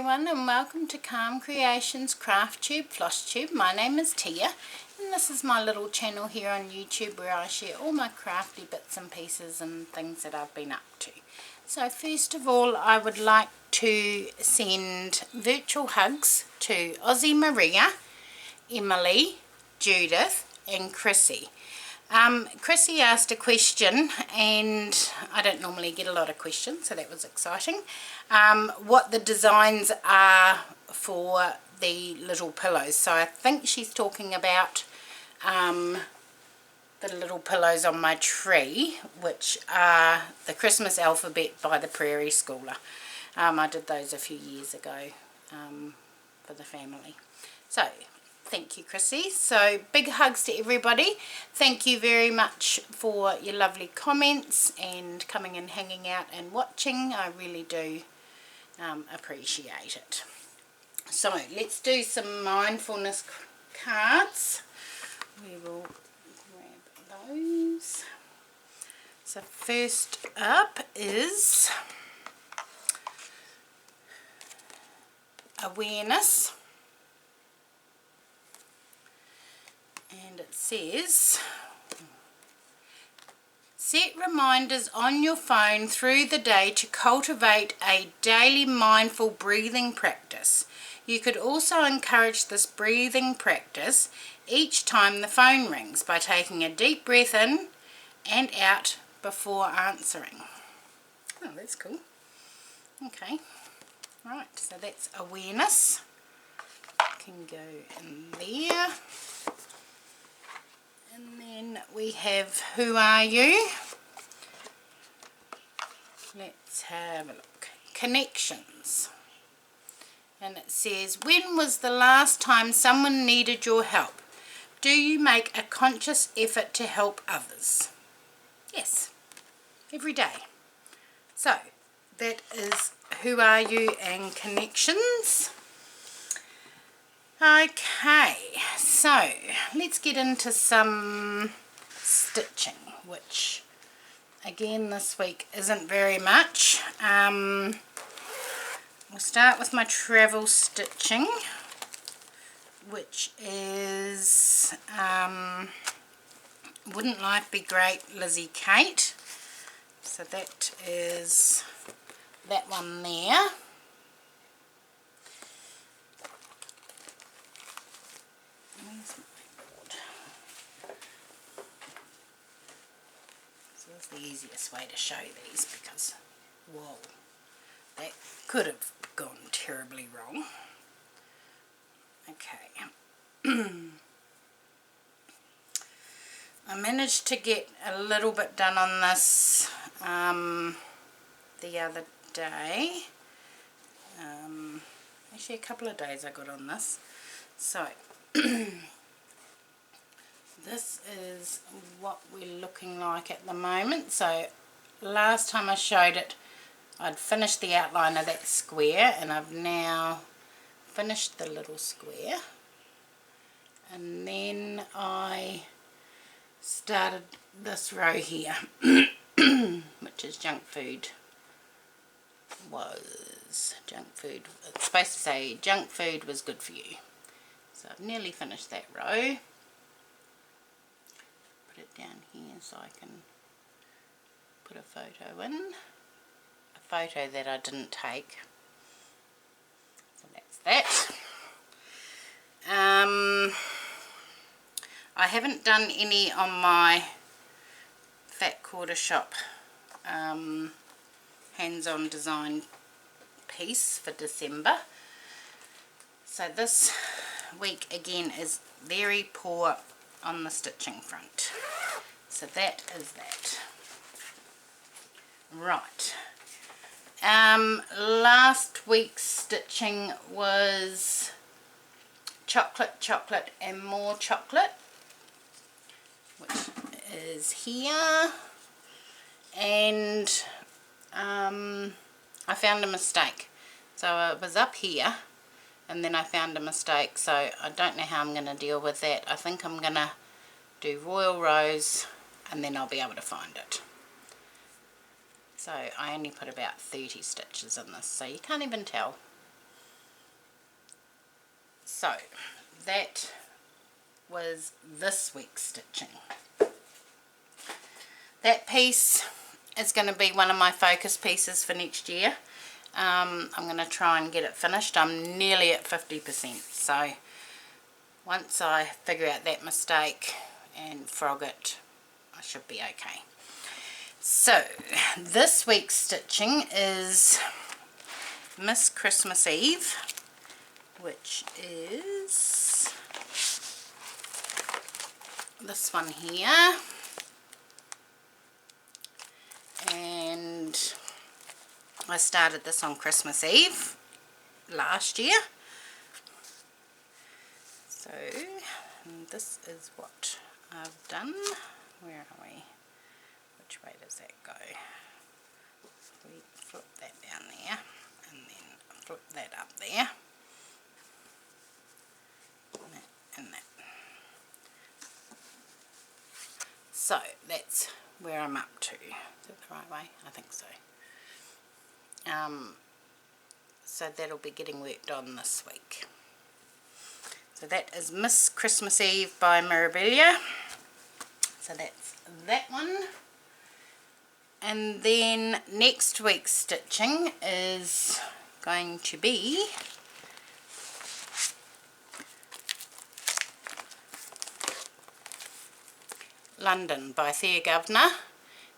everyone, and welcome to Calm Creations Flosstube. My name is Tia, and this is my little channel here on YouTube where I share all my crafty bits and pieces and things that I've been up to. So first of all, I would like to send virtual hugs to Aussie Maria, Emily, Judith and Chrissy. Chrissy asked a question, and I don't normally get a lot of questions, so that was exciting. What the designs are for the little pillows. So I think she's talking about the little pillows on my tree, which are the Christmas alphabet by the Prairie Schooler. I did those a few years ago for the family. So thank you, Chrissy. So big hugs to everybody. Thank you very much for your lovely comments and coming and hanging out and watching. I really do appreciate it. So let's do some mindfulness cards. We will grab those. So first up is awareness. And it says, set reminders on your phone through the day to cultivate a daily mindful breathing practice. You could also encourage this breathing practice each time the phone rings by taking a deep breath in and out before answering. Oh, that's cool. Okay, right, so that's awareness. Can go in there. And then we have who are you? Let's have a look. Connections. And it says, when was the last time someone needed your help? Do you make a conscious effort to help others? Yes, every day. So that is who are you and connections. Okay, so let's get into some stitching, which again this week isn't very much. We'll start with my travel stitching, which is Wouldn't Life Be Great, Lizzie Kate. So that is that one there. Where's my board? So that's the easiest way to show these, because, whoa, that could have gone terribly wrong. Okay. I managed to get a little bit done on this the other day. Actually a couple of days I got on this. So this is what we're looking like at the moment. So last time I showed it, I'd finished the outline of that square, and I've now finished the little square, and then I started this row here which is junk food. It's supposed to say junk food was good for you. So I've nearly finished that row. Put it down here so I can put a photo in. A photo that I didn't take. So that's that. I haven't done any on my Fat Quarter Shop hands-on design piece for December. So this week again is very poor on the stitching front. So that is that. Right. Last week's stitching was chocolate, chocolate and more chocolate, which is here, and I found a mistake. So it was up here and then I found a mistake, so I don't know how I'm going to deal with that. I think I'm going to do Royal Rose and then I'll be able to find it. So I only put about 30 stitches in this, so you can't even tell. So that was this week's stitching. That piece is going to be one of my focus pieces for next year. I'm going to try and get it finished. I'm nearly at 50%, so once I figure out that mistake and frog it, I should be okay. So this week's stitching is Miss Christmas Eve, which is this one here, and I started this on Christmas Eve last year. So this is what I've done. Where are we? Which way does that go? We flip that down there and then flip that up there. And that. So that's where I'm up to. Is that the right way? I think so. So that'll be getting worked on this week. So that is Miss Christmas Eve by Mirabilia. So that's that one. And then next week's stitching is going to be London by Thea Governor,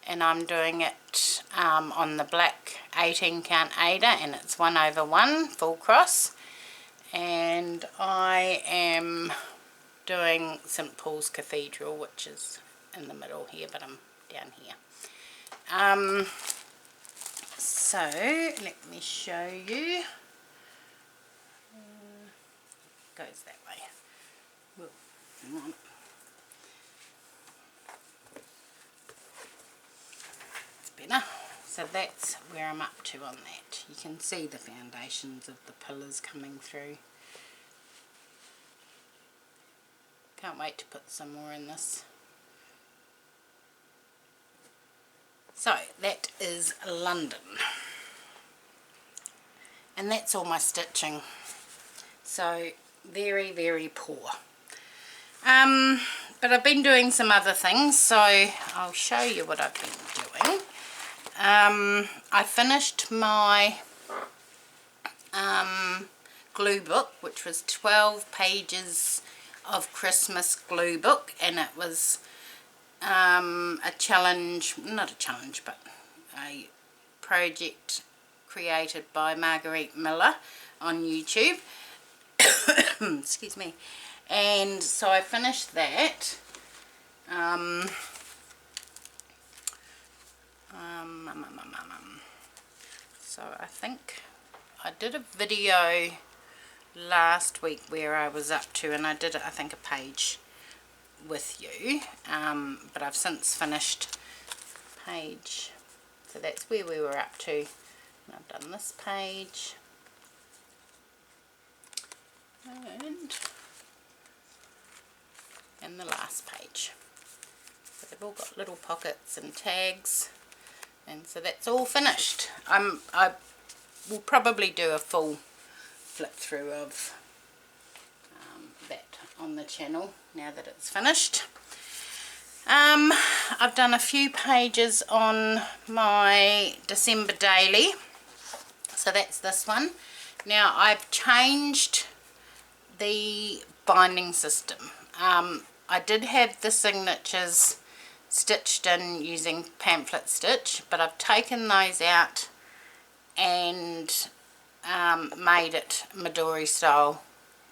and I'm doing it on the black 18 count Ada, and it's 1/1 full cross, and I am doing St Paul's Cathedral, which is in the middle here, but I'm down here. So let me show you. It goes that way. Whoa, hang on. Better. So that's where I'm up to on that. You can see the foundations of the pillars coming through. Can't wait to put some more in this. So that is London. And that's all my stitching. So very, very poor. But I've been doing some other things, so I'll show you what I've been doing. I finished my glue book, which was 12 pages of Christmas glue book, and it was a challenge, not a challenge, but a project created by Marguerite Miller on YouTube. Excuse me. And so I finished that. So I think I did a video last week where I was up to, and I did, I think, a page with you, but I've since finished page, so that's where we were up to, and I've done this page, and the last page. So they've all got little pockets and tags, and so that's all finished. I will probably do a full flip through of that on the channel now that it's finished. I've done a few pages on my December daily, so that's this one. Now I've changed the binding system. I did have the signatures stitched in using pamphlet stitch, but I've taken those out and made it Midori style,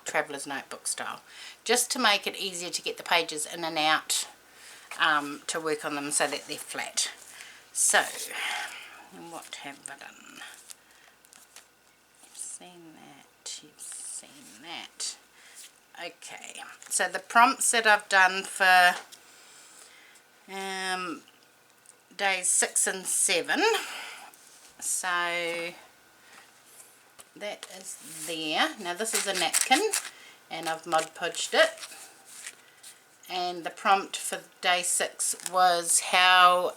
traveller's notebook style, just to make it easier to get the pages in and out to work on them so that they're flat. So what have I done? You've seen that, you've seen that. Okay, so the prompts that I've done for days 6 and 7, so that is there. Now this is a napkin, and I've Mod Podged it, and the prompt for day 6 was how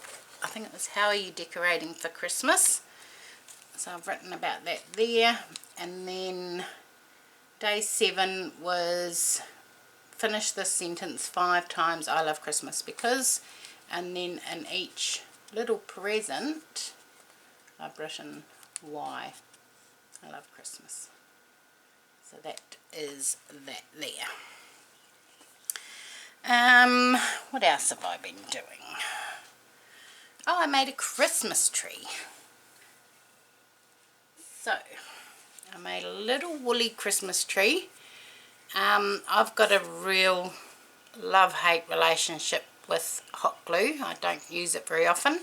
are you decorating for Christmas, so I've written about that there. And then Day 7 was finish this sentence 5 times I love Christmas because, and then in each little present I've written why I love Christmas. So that is that there. What else have I been doing? Oh, I made a Christmas tree. So I made a little woolly Christmas tree. I've got a real love-hate relationship with hot glue. I don't use it very often,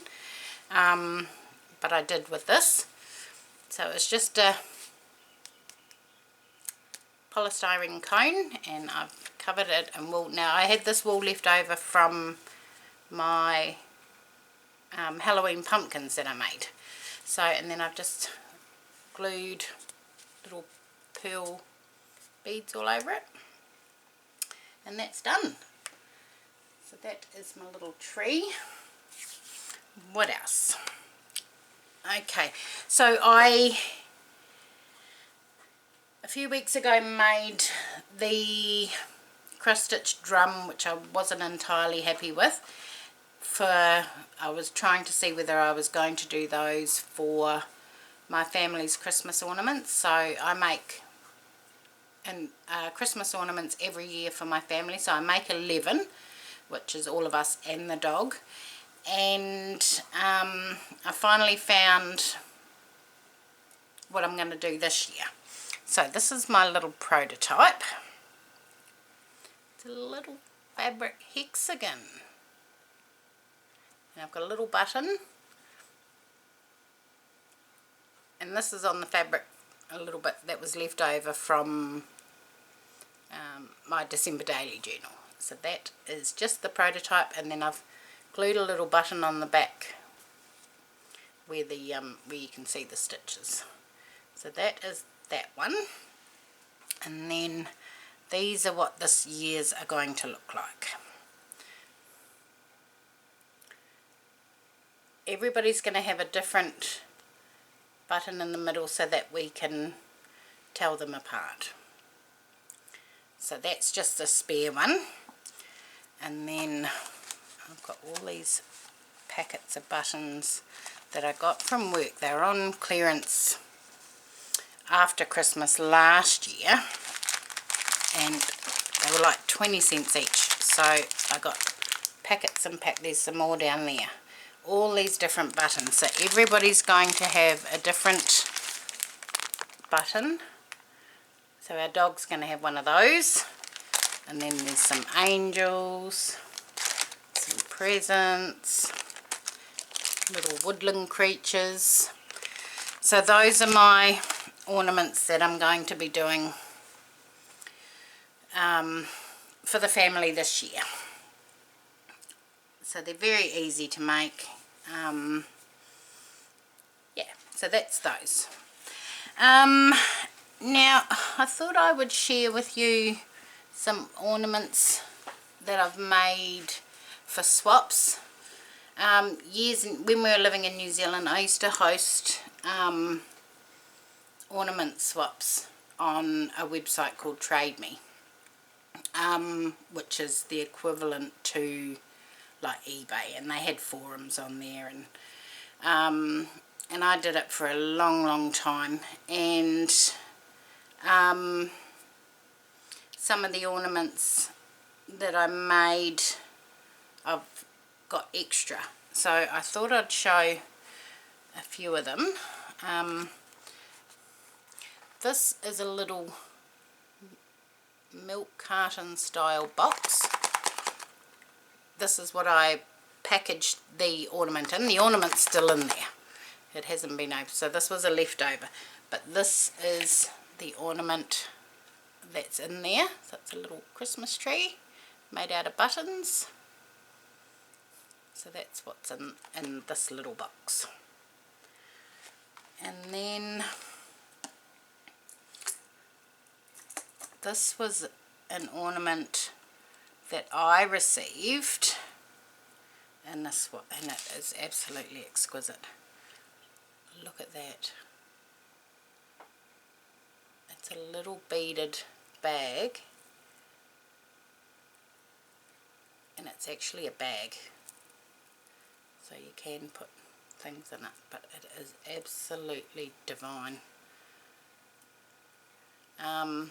but I did with this. So it's just a polystyrene cone, and I've covered it in wool. Now I had this wool left over from my Halloween pumpkins that I made. So, and then I've just glued little pearl beads all over it, and that's done. So that is my little tree. What else? Okay, so a few weeks ago made the cross-stitch drum, which I wasn't entirely happy with. I was trying to see whether I was going to do those for my family's Christmas ornaments. So I make Christmas ornaments every year for my family. So I make 11, which is all of us and the dog. And I finally found what I'm going to do this year. So this is my little prototype. It's a little fabric hexagon. And I've got a little button. And this is on the fabric a little bit that was left over from my December daily journal. So that is just the prototype, and then I've glued a little button on the back where you can see the stitches. So that is that one. And then these are what this year's are going to look like. Everybody's going to have a different button in the middle so that we can tell them apart. So that's just a spare one. And then I've got all these packets of buttons that I got from work. They were on clearance after Christmas last year, and they were like 20 cents each. So I got packets and there's some more down there. All these different buttons. So everybody's going to have a different button. So our dog's going to have one of those. And then there's some angels, some presents, little woodland creatures. So those are my ornaments that I'm going to be doing for the family this year. So they're very easy to make. Yeah, so that's those. Now I thought I would share with you some ornaments that I've made for swaps. When we were living in New Zealand, I used to host ornament swaps on a website called Trade Me, which is the equivalent to like eBay, and they had forums on there, and I did it for a long time. And some of the ornaments that I made, I've got extra, so I thought I'd show a few of them. This is a little milk carton style box. This is what I packaged the ornament in. The ornament's still in there. It hasn't been opened, so this was a leftover. But this is the ornament that's in there. So it's a little Christmas tree made out of buttons. So that's what's in this little box. And then this was an ornament that I received, and it is absolutely exquisite. Look at that. It's a little beaded bag, and it's actually a bag, so you can put things in it, but it is absolutely divine. I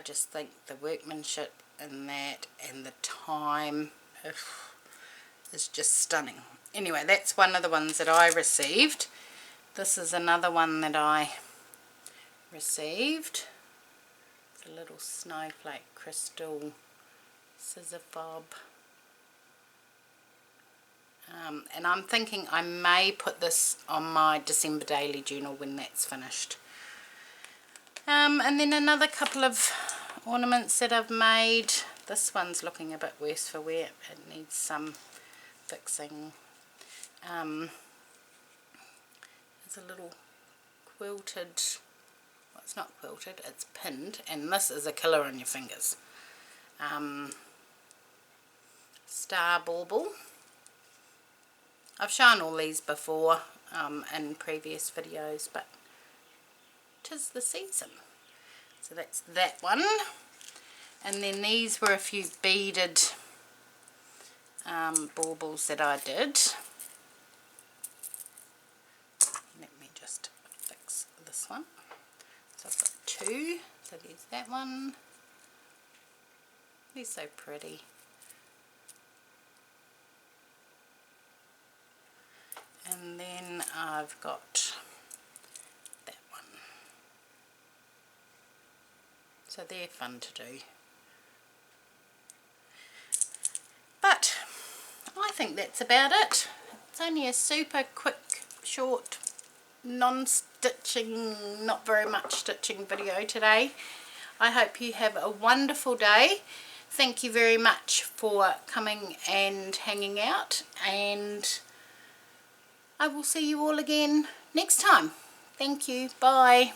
just think the workmanship in that and the time is just stunning. Anyway, that's one of the ones that I received. This is another one that I received. It's a little snowflake crystal scissor fob. And I'm thinking I may put this on my December daily journal when that's finished. And then another couple of ornaments that I've made. This one's looking a bit worse for wear. It needs some fixing. There's a little quilted, well, it's not quilted, it's pinned, and this is a killer on your fingers. Star bauble. I've shown all these before in previous videos, but 'tis the season. So that's that one. And then these were a few beaded baubles that I did. Let me just fix this one. So I've got two. So there's that one. They're so pretty. And then I've got that one. So they're fun to do. But I think that's about it. It's only a super quick, short, non-stitching, not very much stitching video today. I hope you have a wonderful day. Thank you very much for coming and hanging out, and I will see you all again next time. Thank you. Bye.